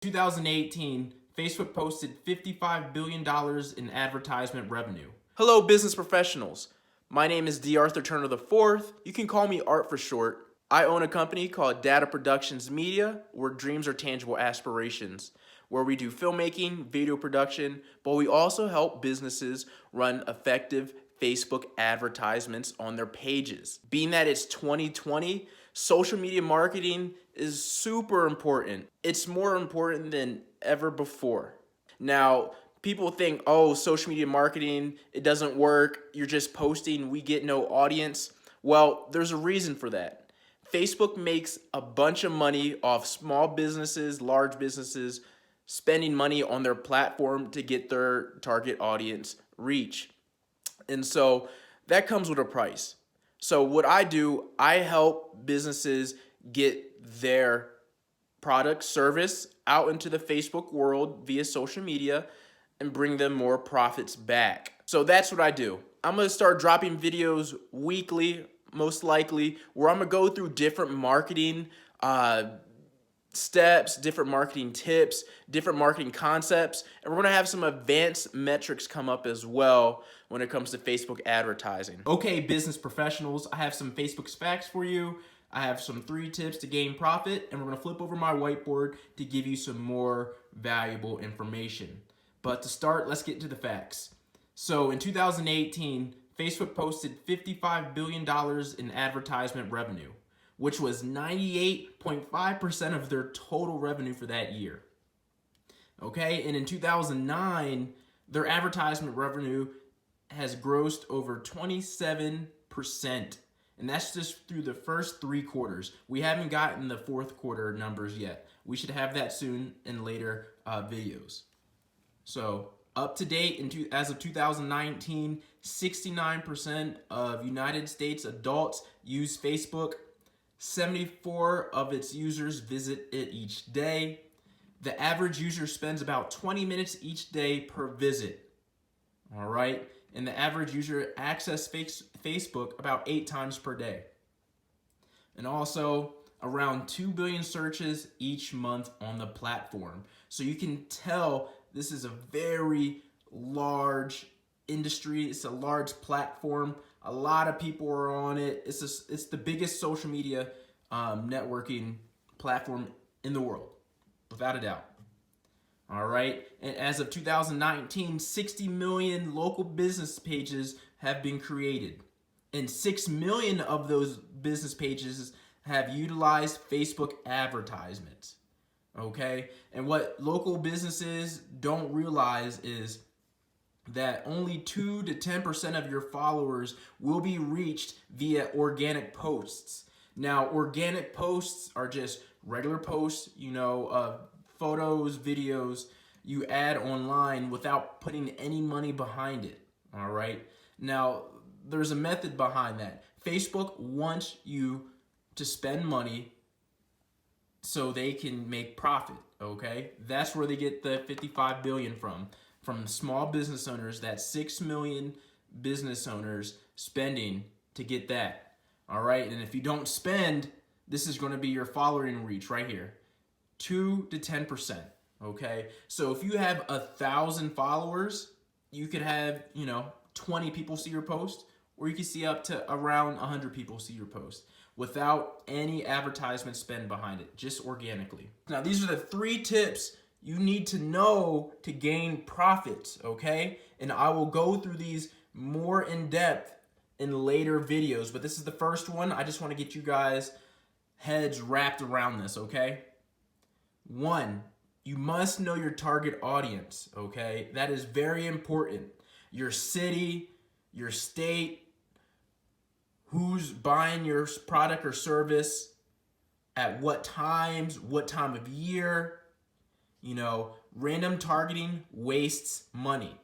2018, Facebook posted $55 billion in advertisement revenue. Hello, business professionals. My name is D. Arthur Turner IV. You can call me Art for short. I own a company called D.A.T.A Productions Media, where dreams are tangible aspirations, where we do filmmaking, video production, but we also help businesses run effective Facebook advertisements on their pages. Being that it's 2020, social media marketing is super important. It's more important than ever before. Now, people think, oh, social media marketing, it doesn't work. You're just posting, we get no audience. Well, there's a reason for that. Facebook makes a bunch of money off small businesses, large businesses, spending money on their platform to get their target audience reach. And so that comes with a price. So what I do, I help businesses get their product, service out into the Facebook world via social media and bring them more profits back. So that's what I do. I'm going to start dropping videos weekly, most likely, where I'm going to go through different marketing steps, different marketing tips, different marketing concepts, and we're going to have some advanced metrics come up as well when it comes to Facebook advertising. Okay, business professionals, I have some Facebook facts for you. I have some 3 tips to gain profit, and we're going to flip over my whiteboard to give you some more valuable information. But to start, let's get to the facts. So in 2018, Facebook posted $55 billion in advertisement revenue, which was 98.5% of their total revenue for that year. Okay, and in 2009, their advertisement revenue has grossed over 27%. And that's just through the first 3 quarters. We haven't gotten the 4th quarter numbers yet. We should have that soon in later videos. So up to date, as of 2019, 69% of United States adults use Facebook. 74 of its users visit it each day. The average user spends about 20 minutes each day per visit. All right. And the average user accesses Facebook about 8 times per day. And also around 2 billion searches each month on the platform. So you can tell this is a very large industry. It's a large platform. A lot of people are on it. It's the biggest social media networking platform in the world, without a doubt. All right, and as of 2019, 60 million local business pages have been created, and 6 million of those business pages have utilized Facebook advertisements. Okay, and what local businesses don't realize is that only 2 to 10% of your followers will be reached via organic posts. Now, organic posts are just regular posts, photos, videos you add online without putting any money behind it, all right? Now, there's a method behind that. Facebook wants you to spend money so they can make profit, okay? That's where they get the $55 billion from small business owners, that 6 million business owners spending to get that, all right? And if you don't spend, this is going to be your following reach right here. 2 to 10%, okay? So if you have 1,000 followers, you could have, 20 people see your post, or you can see up to around 100 people see your post without any advertisement spend behind it, just organically. Now, these are the 3 tips you need to know to gain profits, okay? And I will go through these more in depth in later videos, but this is the first one. I just want to get you guys heads wrapped around this, okay? 1, you must know your target audience, okay? That is very important. Your city, your state, who's buying your product or service, at what times, what time of year. Random targeting wastes money.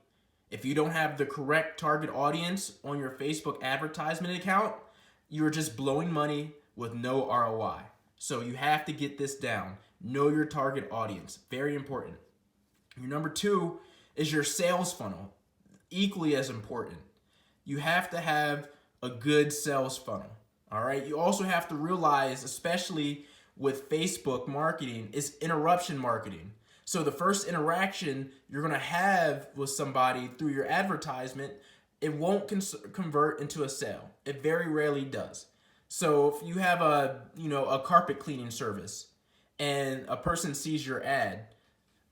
If you don't have the correct target audience on your Facebook advertisement account, you're just blowing money with no ROI. So you have to get this down. Know your target audience. Very important. Your number 2 is your sales funnel. Equally as important. You have to have a good sales funnel. All right. You also have to realize, especially with Facebook marketing, is interruption marketing. So the first interaction you're going to have with somebody through your advertisement, it won't convert into a sale. It very rarely does. So if you have a carpet cleaning service and a person sees your ad,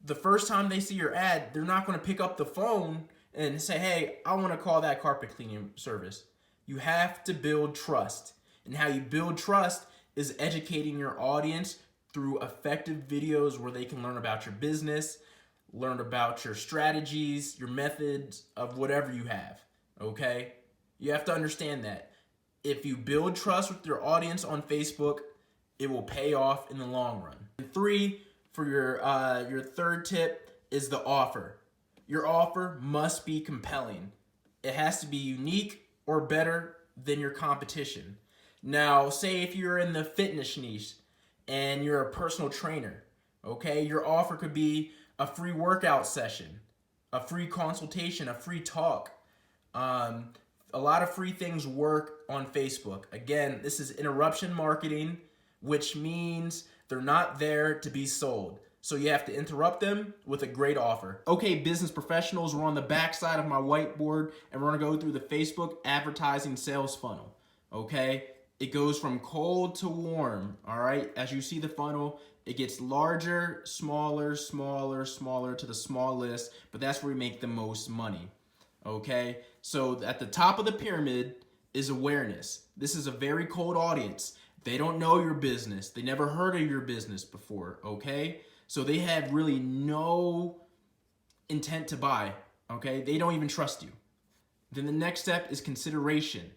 the first time they see your ad, they're not going to pick up the phone and say, hey, I want to call that carpet cleaning service. You have to build trust. And how you build trust is educating your audience through effective videos where they can learn about your business, learn about your strategies, your methods of whatever you have, okay? You have to understand that. If you build trust with your audience on Facebook, it will pay off in the long run. And 3, for your third tip is the offer. Your offer must be compelling. It has to be unique or better than your competition. Now, say if you're in the fitness niche and you're a personal trainer, okay, your offer could be a free workout session, a free consultation, a free talk. A lot of free things work on Facebook. Again, this is interruption marketing, which means they're not there to be sold. So you have to interrupt them with a great offer. Okay, business professionals, we're on the back side of my whiteboard and we're gonna go through the Facebook advertising sales funnel, okay? It goes from cold to warm, all right? As you see the funnel, it gets larger, smaller, smaller, smaller to the smallest, but that's where we make the most money, okay? So at the top of the pyramid is awareness. This is a very cold audience. They don't know your business. They never heard of your business before, okay? So they have really no intent to buy, okay? They don't even trust you. Then the next step is consideration.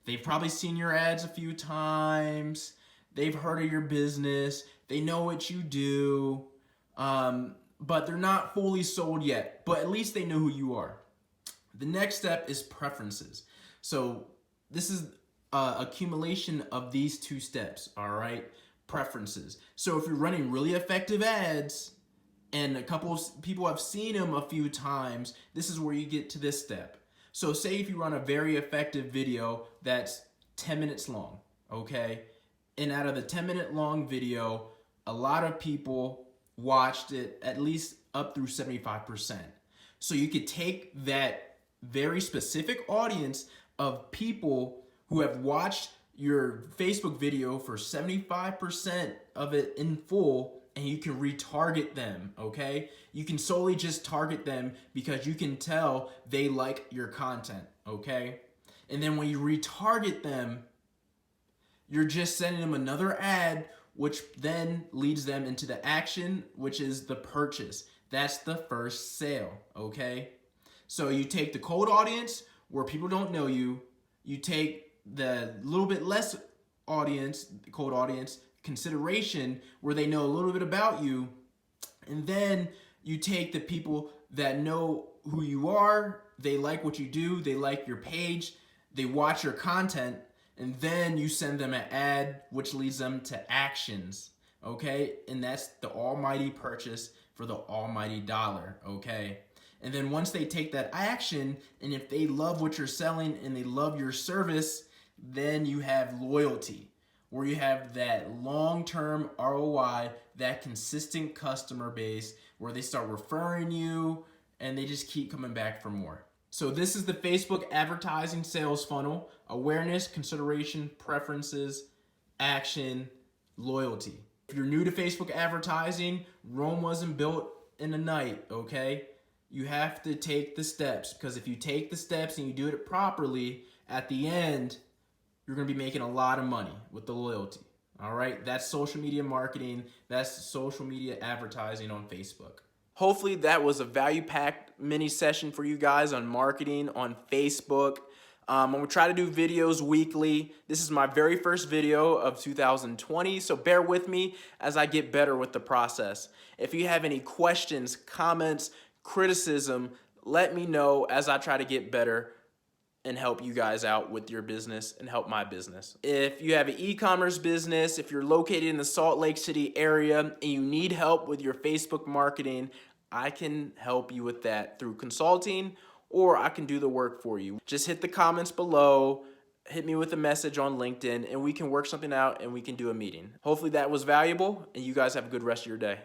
They've probably seen your ads a few times. They've heard of your business. They know what you do, but they're not fully sold yet, but at least they know who you are. The next step is preferences. So this is accumulation of these 2 steps, all right? Preferences. So if you're running really effective ads and a couple of people have seen them a few times, this is where you get to this step. So say if you run a very effective video that's 10 minutes long, okay? And out of the 10-minute long video, a lot of people watched it at least up through 75%. So you could take that very specific audience of people who have watched your Facebook video for 75% of it in full, and you can retarget them, okay? You can solely just target them because you can tell they like your content, okay? And then when you retarget them, you're just sending them another ad, which then leads them into the action, which is the purchase. That's the first sale, okay? So you take the cold audience where people don't know you, you take the little bit less audience, cold audience, consideration where they know a little bit about you, and then you take the people that know who you are, they like what you do, they like your page, they watch your content, and then you send them an ad which leads them to actions, okay? And that's the almighty purchase for the almighty dollar, okay? And then once they take that action, and if they love what you're selling and they love your service, then you have loyalty, where you have that long-term ROI, that consistent customer base, where they start referring you and they just keep coming back for more. So this is the Facebook advertising sales funnel: awareness, consideration, preferences, action, loyalty. If you're new to Facebook advertising, Rome wasn't built in a night, okay? You have to take the steps, because if you take the steps and you do it properly, at the end, you're going to be making a lot of money with the loyalty. All right? That's social media marketing. That's social media advertising on Facebook. Hopefully that was a value-packed mini session for you guys on marketing on Facebook. I'm going to try to do videos weekly. This is my very first video of 2020, so bear with me as I get better with the process. If you have any questions, comments, criticism, let me know as I try to get better and help you guys out with your business and help my business. If you have an e-commerce business, if you're located in the Salt Lake City area and you need help with your Facebook marketing, I can help you with that through consulting, or I can do the work for you. Just hit the comments below, hit me with a message on LinkedIn, and we can work something out and we can do a meeting. Hopefully that was valuable, and you guys have a good rest of your day.